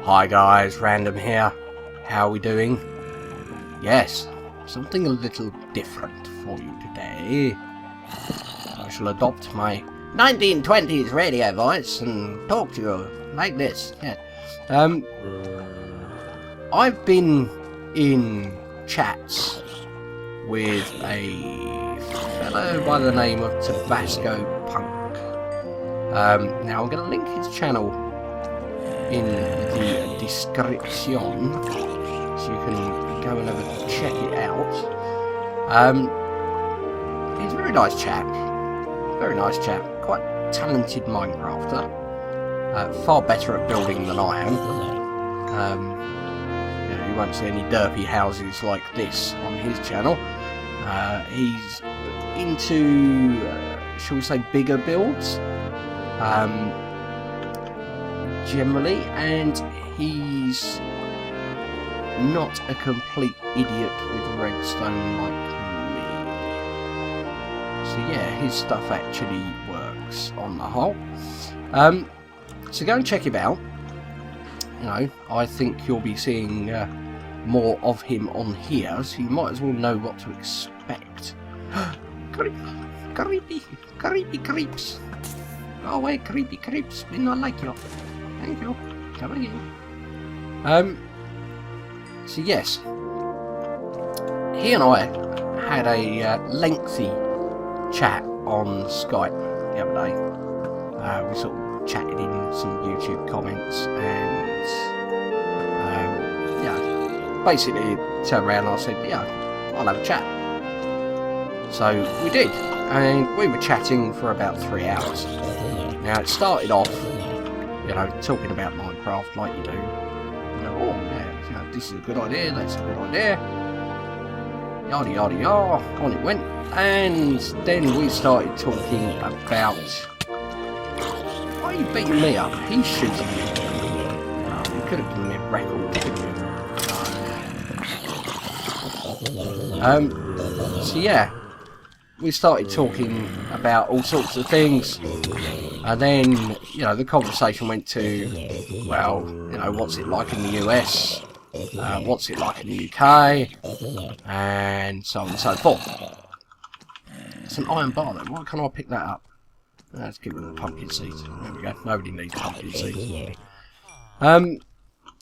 Hi guys, Random here. How are we doing? Yes, something a little different for you today. I shall adopt my 1920s radio voice and talk to you like this. Yeah. I've been in chats with a fellow by the name of Tabasco Punk. Now I'm going to link his channel in the description so you can go and have a check it out. He's a very nice chap. Quite talented Minecrafter. Far better at building than I am. You won't see any derpy houses like this on his channel. He's into, shall we say, bigger builds. Generally, and he's not a complete idiot with redstone like me. So yeah, his stuff actually works on the whole. So go and check him out. You know, I think you'll be seeing more of him on here, so you might as well know what to expect. Creepy creeps. Go away, creepy creeps. We not like you. Thank you. Come again. So yes, he and I had a lengthy chat on Skype the other day. We sort of chatted in some YouTube comments and yeah, basically turned around and I said, yeah, I'll have a chat. So we did, and we were chatting for about 3 hours. Now it started off, you know, talking about Minecraft like you do. You know, oh yeah, you know, this is a good idea, that's a good idea. Yada yada yada, on it went. And then we started talking about, why are you beating me up? He's shooting me. You could have given me a record, couldn't you? So yeah, we started talking about all sorts of things. And then, you know, the conversation went to, well, you know, what's it like in the US? What's it like in the UK? And so on and so forth. It's an iron bar though. Why can't I pick that up? Let's give it a pumpkin seed. There we go. Nobody needs pumpkin seeds.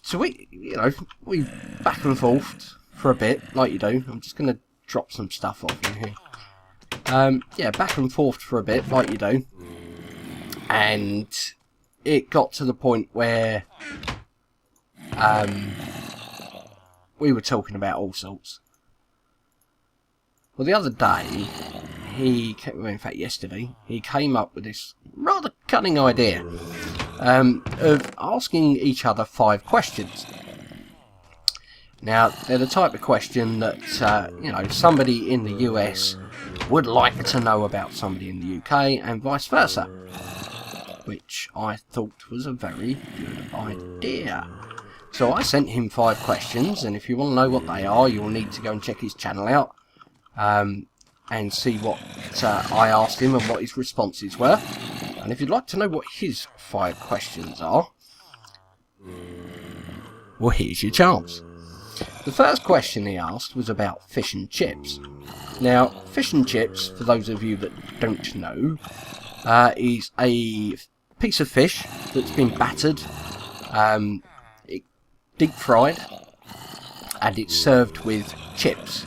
So we, you know, we back and forth for a bit, like you do. I'm just going to drop some stuff off in here. Yeah, back and forth for a bit, like you do. And it got to the point where we were talking about all sorts. Well, the other day, in fact yesterday, he came up with this rather cunning idea of asking each other 5 questions. Now, they're the type of question that, you know, somebody in the US would like to know about somebody in the UK and vice versa. Which I thought was a very good idea. So I sent him 5 questions, and if you want to know what they are, you'll need to go and check his channel out and see what I asked him and what his responses were. And if you'd like to know what his 5 questions are, well, here's your chance. The first question he asked was about fish and chips. Now, fish and chips, for those of you that don't know, is a piece of fish that's been battered, deep fried, and it's served with chips,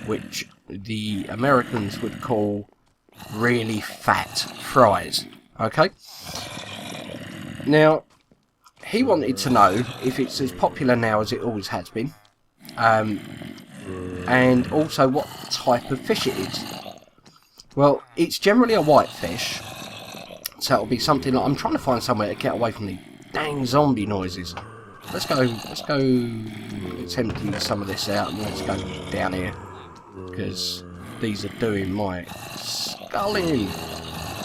which the Americans would call really fat fries. Okay? Now, he wanted to know if it's as popular now as it always has been, and also what type of fish it is. Well, it's generally a white fish. So it'll be something like, I'm trying to find somewhere to get away from the dang zombie noises. Let's go empty some of this out and let's go down here. Because these are doing my sculling.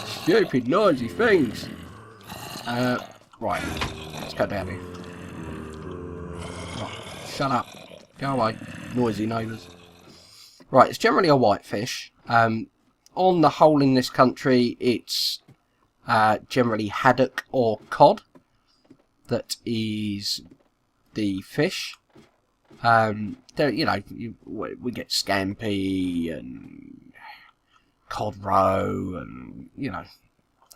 Stupid noisy things. Right, let's go down here. Right, shut up. Go away, noisy neighbours. Right, it's generally a white fish. On the whole in this country, it's generally haddock or cod that is the fish. You know, we get scampi and cod roe and, you know,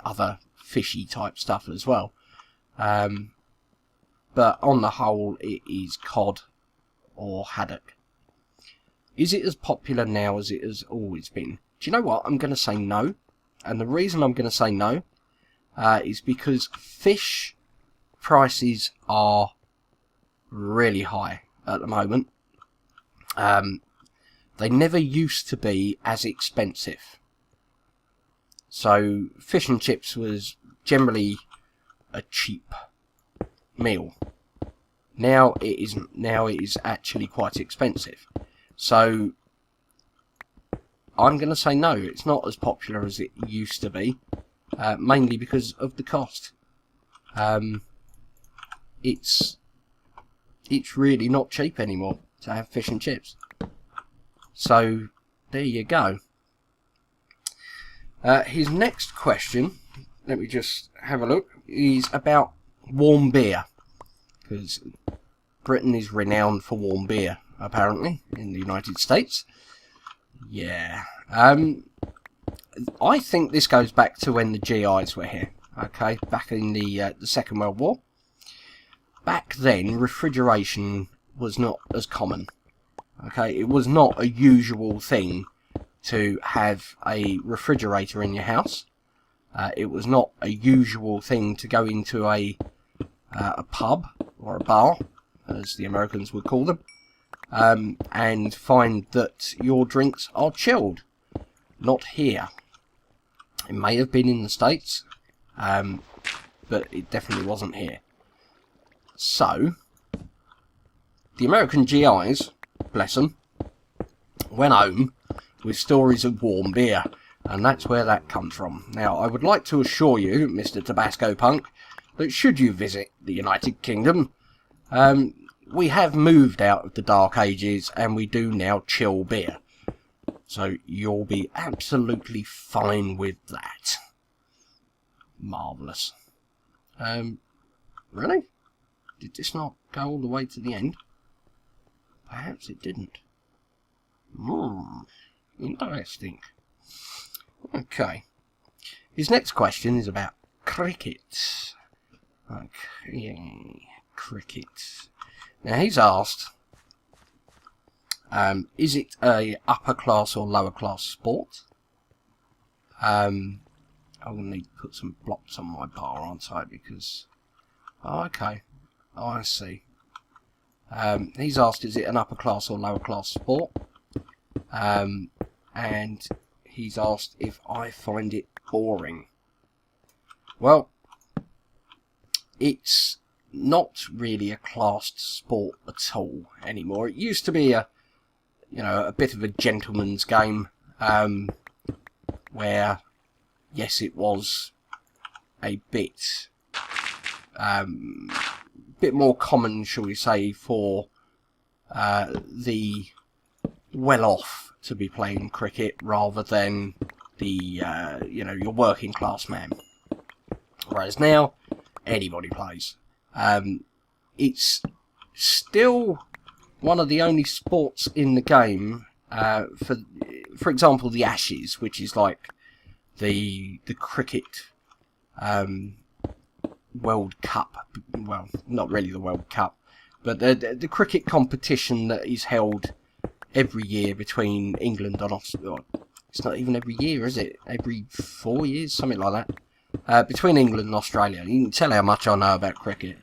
other fishy type stuff as well. But on the whole, it is cod or haddock. Is it as popular now as it has always been? Do you know what? I'm going to say no. And the reason I'm going to say no is because fish prices are really high at the moment. They never used to be as expensive. So fish and chips was generally a cheap meal. Now it isn't. Now it is actually quite expensive. So I'm going to say no. It's not as popular as it used to be, mainly because of the cost. It's really not cheap anymore to have fish and chips. So there you go. His next question, let me just have a look, is about warm beer, because Britain is renowned for warm beer, apparently, in the United States. Yeah. I think this goes back to when the GIs were here, okay, back in the Second World War. Back then, refrigeration was not as common, okay, it was not a usual thing to have a refrigerator in your house. It was not a usual thing to go into a pub or a bar, as the Americans would call them, and find that your drinks are chilled. Not here. It may have been in the States, but it definitely wasn't here. So, the American GIs, bless them, went home with stories of warm beer, and that's where that comes from. Now, I would like to assure you, Mr. Tabasco Punk, that should you visit the United Kingdom, we have moved out of the Dark Ages and we do now chill beer. So you'll be absolutely fine with that. Marvellous. Really? Did this not go all the way to the end? Perhaps it didn't. Interesting. Okay. His next question is about cricket. Okay, cricket. Now he's asked, is it a upper class or lower class sport? I'm going to need to put some blocks on my bar, aren't I? Because, oh, okay, oh, I see. He's asked, is it an upper class or lower class sport? And he's asked if I find it boring. Well, it's not really a classed sport at all anymore. It used to be a bit of a gentleman's game, where, yes, it was a bit more common, shall we say, for the well-off to be playing cricket rather than the your working class man. Whereas now, anybody plays. It's still one of the only sports in the game, for example, the Ashes, which is like the cricket World Cup. Well, not really the World Cup, but the cricket competition that is held every year between England and Australia. It's not even every year, is it? Every 4 years, something like that. Between England and Australia. You can tell how much I know about cricket.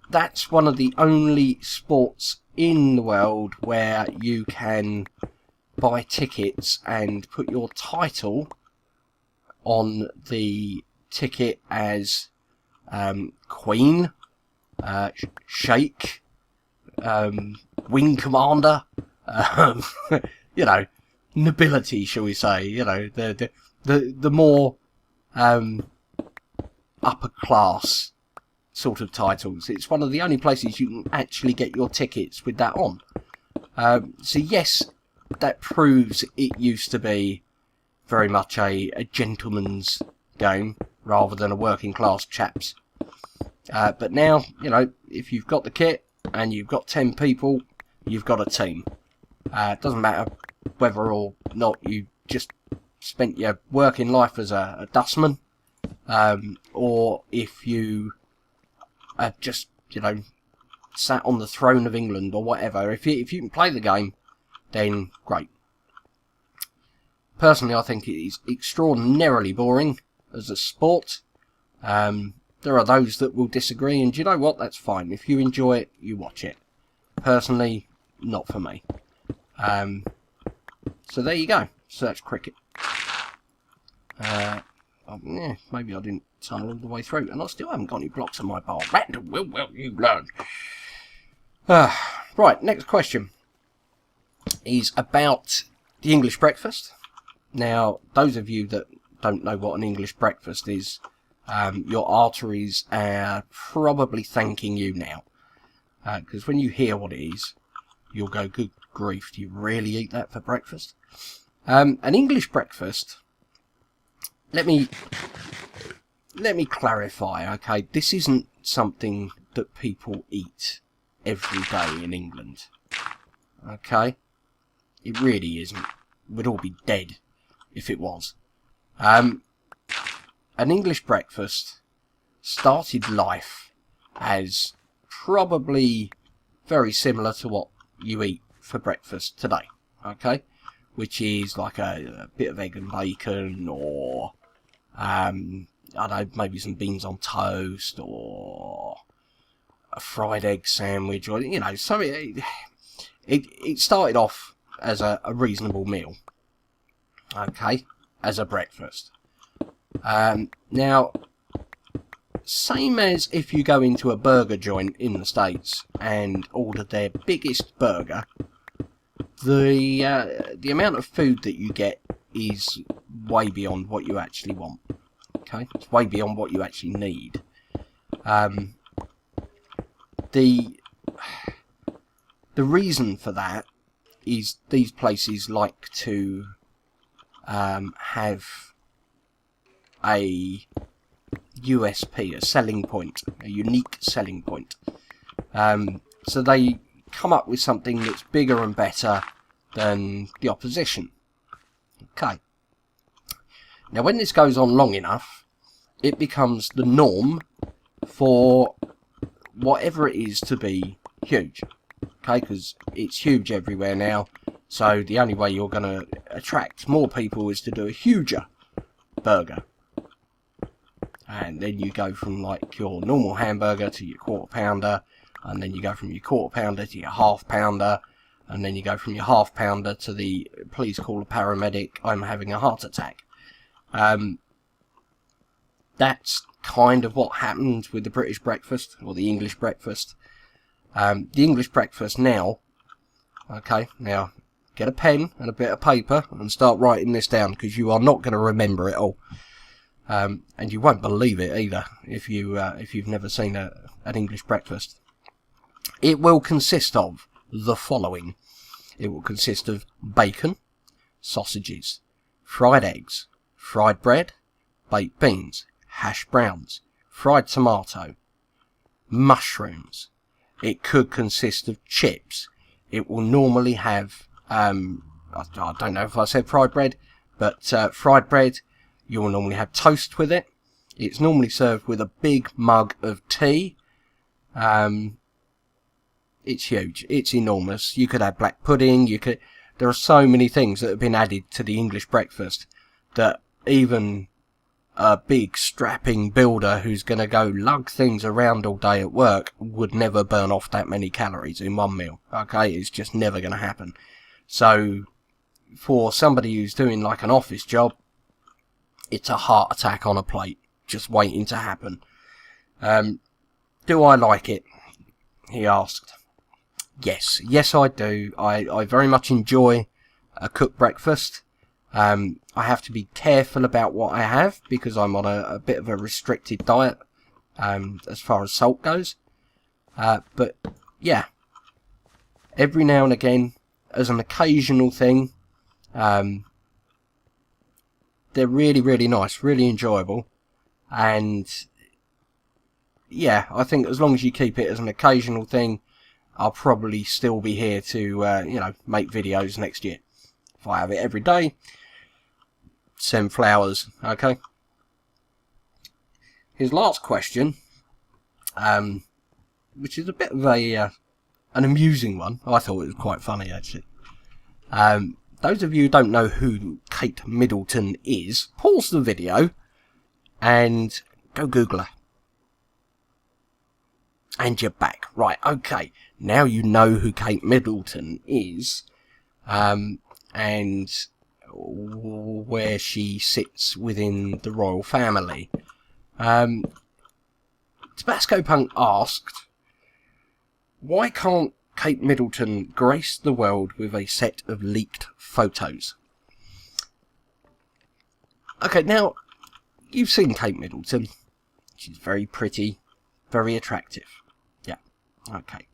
That's one of the only sports in the world where you can buy tickets and put your title on the ticket as Queen, Sheikh, Wing Commander, nobility, shall we say? The more upper class sort of titles. It's one of the only places you can actually get your tickets with that on. So yes, that proves it used to be very much a gentleman's game rather than a working class chap's. But now, you know, if you've got the kit and you've got 10 people, you've got a team. It doesn't matter whether or not you just spent your working life as a dustman, or if you have just, you know, sat on the throne of England or whatever. If you can play the game, then great. Personally, I think it is extraordinarily boring as a sport. There are those that will disagree, and do you know what? That's fine. If you enjoy it, you watch it. Personally, not for me. So there you go. Search cricket. Yeah, maybe I didn't tunnel all the way through, and I still haven't got any blocks on my bar. Well, you learn. Right, next question is about the English breakfast. Now, those of you that don't know what an English breakfast is, your arteries are probably thanking you now. Because when you hear what it is, you'll go, good grief, do you really eat that for breakfast? An English breakfast, let me clarify, okay? This isn't something that people eat every day in England, okay? It really isn't. We'd all be dead if it was. An English breakfast started life as probably very similar to what you eat for breakfast today, okay? Which is like a bit of egg and bacon, or I don't know, maybe some beans on toast, or a fried egg sandwich, or, you know, so it started off as a reasonable meal, okay, as a breakfast. Now, same as if you go into a burger joint in the States and order their biggest burger, the amount of food that you get is way beyond what you actually want. Okay, it's way beyond what you actually need. The reason for that is these places like to have a USP, a selling point, a unique selling point. So they come up with something that's bigger and better than the opposition. Okay. Now, when this goes on long enough, it becomes the norm for whatever it is to be huge. Okay, because it's huge everywhere now. So the only way you're going to attract more people is to do a huger burger. And then you go from like your normal hamburger to your quarter pounder, and then you go from your quarter pounder to your half pounder, and then you go from your half pounder to the please call a paramedic, I'm having a heart attack. That's kind of what happened with the British breakfast, or the English breakfast. The English breakfast now, okay, now get a pen and a bit of paper and start writing this down, because you are not going to remember it all. And you won't believe it either if you've never seen an English breakfast. It will consist of the following. It will consist of bacon, sausages, fried eggs, fried bread, baked beans, hash browns, fried tomato, mushrooms. It could consist of chips. It will normally have, I don't know if I said fried bread, but fried bread. You will normally have toast with it. It's normally served with a big mug of tea. It's huge. It's enormous. You could have black pudding. There are so many things that have been added to the English breakfast that even a big strapping builder who's going to go lug things around all day at work would never burn off that many calories in one meal. Okay, it's just never going to happen. So for somebody who's doing like an office job, it's a heart attack on a plate, just waiting to happen. Do I like it? He asked. Yes I do. I very much enjoy a cooked breakfast. I have to be careful about what I have, because I'm on a bit of a restricted diet, as far as salt goes. But yeah, every now and again, as an occasional thing, they're really, really nice, really enjoyable, and yeah, I think as long as you keep it as an occasional thing, I'll probably still be here to, you know, make videos next year. If I have it every day, send flowers, okay? His last question, which is a bit of an amusing one. I thought it was quite funny, actually. Those of you who don't know who Kate Middleton is, pause the video and go Google her. And you're back. Right, okay. Now you know who Kate Middleton is, and where she sits within the royal family. Tabasco Punk asked, why can't Kate Middleton grace the world with a set of leaked photos? Okay, now, you've seen Kate Middleton. She's very pretty, very attractive. Yeah, okay.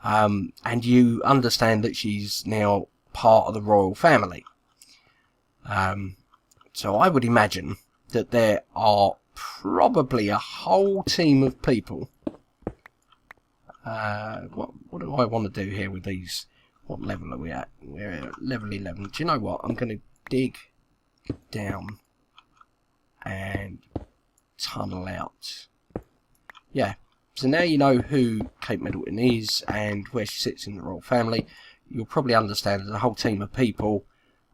And you understand that she's now part of the royal family. So I would imagine that there are probably a whole team of people. What do I want to do here with these? What level are we at? We're at level 11. Do you know what? I'm going to dig down and tunnel out. Yeah. So now you know who Kate Middleton is and where she sits in the royal family. You'll probably understand there's a whole team of people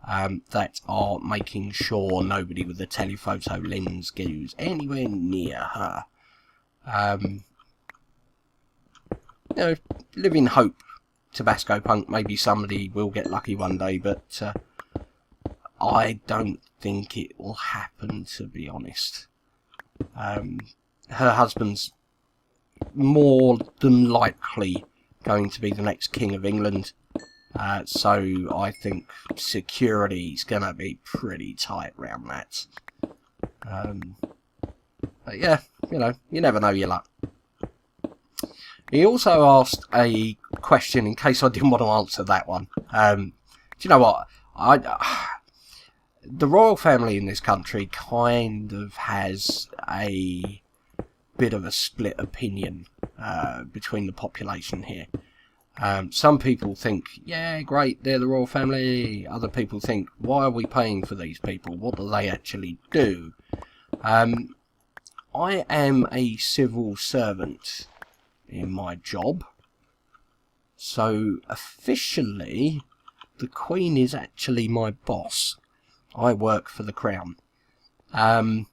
that are making sure nobody with a telephoto lens goes anywhere near her. You know, live in hope, Tabasco Punk. Maybe somebody will get lucky one day, but I don't think it will happen, to be honest. Her husband's more than likely going to be the next King of England. So I think security's going to be pretty tight around that. But yeah, you know, you never know your luck. He also asked a question in case I didn't want to answer that one. Do you know what? The royal family in this country kind of has a bit of a split opinion between the population here. Some people think, yeah, great, they're the royal family. Other people think, why are we paying for these people? What do they actually do? I am a civil servant in my job, so officially the Queen is actually my boss. I work for the Crown. Kind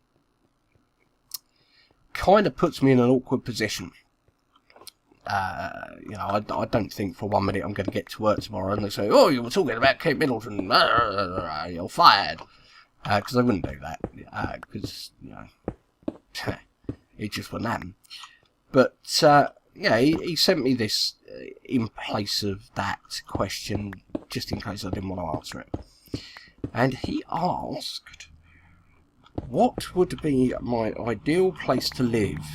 of puts me in an awkward position. You know, I don't think for 1 minute I'm going to get to work tomorrow and they say, oh, you were talking about Kate Middleton, you're fired. Because I wouldn't do that, because, you know, it just wouldn't happen. But, yeah, he sent me this in place of that question, just in case I didn't want to answer it. And he asked, what would be my ideal place to live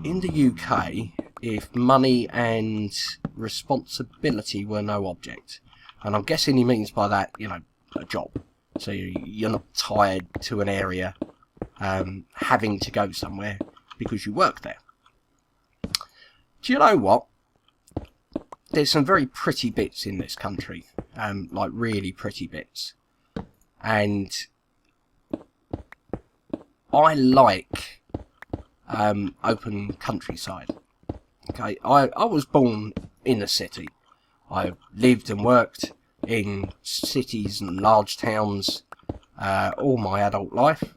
in the UK if money and responsibility were no object? And I'm guessing he means by that, you know, a job. So you're not tied to an area, having to go somewhere because you work there. Do you know what? There's some very pretty bits in this country, like really pretty bits. And I like open countryside. Okay, I was born in a city. I lived and worked in cities and large towns all my adult life.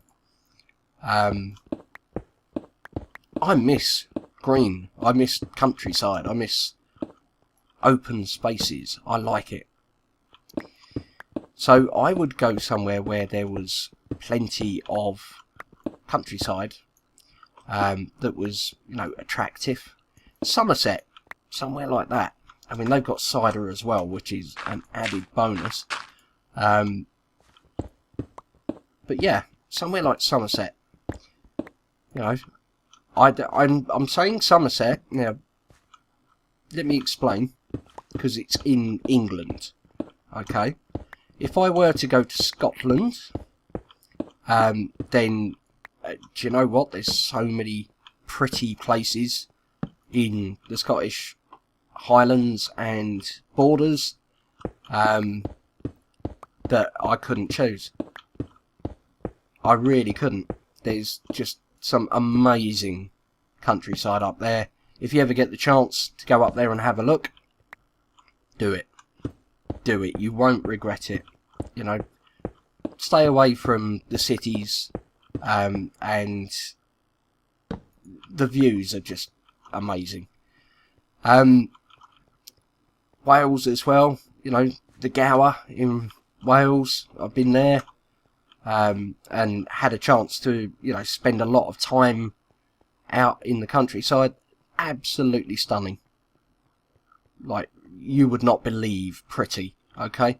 I miss green. I miss countryside. I miss open spaces. I like it. So I would go somewhere where there was plenty of countryside that was, you know, attractive. Somerset, somewhere like that. I mean, they've got cider as well, which is an added bonus. But yeah, somewhere like Somerset. You know, I'm saying Somerset. Now, let me explain, because it's in England. Okay, if I were to go to Scotland, then do you know what? There's so many pretty places in the Scottish Highlands and borders that I couldn't choose. I really couldn't. There's just some amazing countryside up there. If you ever get the chance to go up there and have a look, do it. Do it. You won't regret it. You know, stay away from the cities, and the views are just amazing. Wales as well. You know, the Gower in Wales. I've been there, and had a chance to, you know, spend a lot of time out in the countryside. Absolutely stunning. Like, you would not believe pretty. Okay.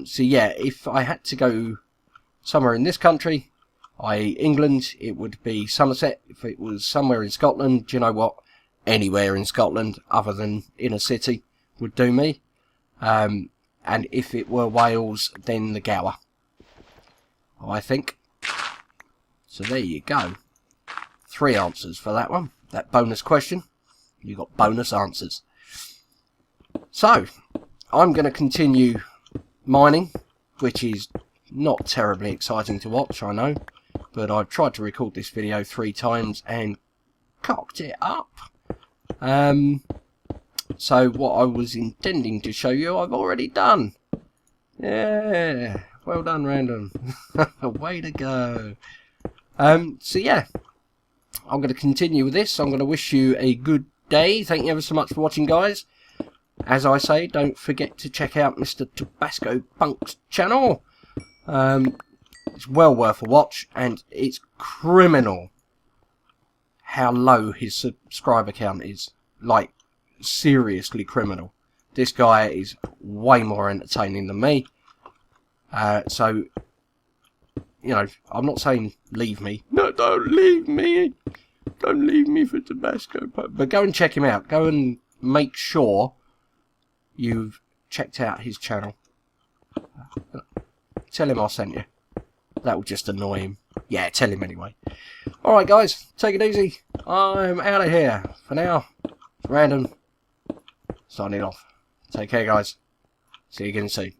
So yeah, if I had to go somewhere in this country, i.e. England, it would be Somerset. If it was somewhere in Scotland, do you know what? Anywhere in Scotland other than in a city would do me. And if it were Wales, then the Gower, I think. So there you go. 3 answers for that one. That bonus question. You got bonus answers. So, I'm going to continue mining, which is not terribly exciting to watch, I know. But I've tried to record this video 3 times and cocked it up. So what I was intending to show you, I've already done. Yeah, well done, Random. Way to go. So yeah, I'm going to continue with this. I'm going to wish you a good day. Thank you ever so much for watching, guys. As I say, don't forget to check out Mr. Tabasco Punk's channel. It's well worth a watch, and it's criminal how low his subscriber count is. Like, seriously criminal. This guy is way more entertaining than me. So, you know, I'm not saying leave me. No, don't leave me. Don't leave me for Tabasco Punk. But go and check him out. Go and make sure you've checked out his channel. Tell him I sent you. That will just annoy him. Yeah, tell him anyway. Alright guys, take it easy. I'm out of here. For now, it's Random. Signing off. Take care guys. See you again soon.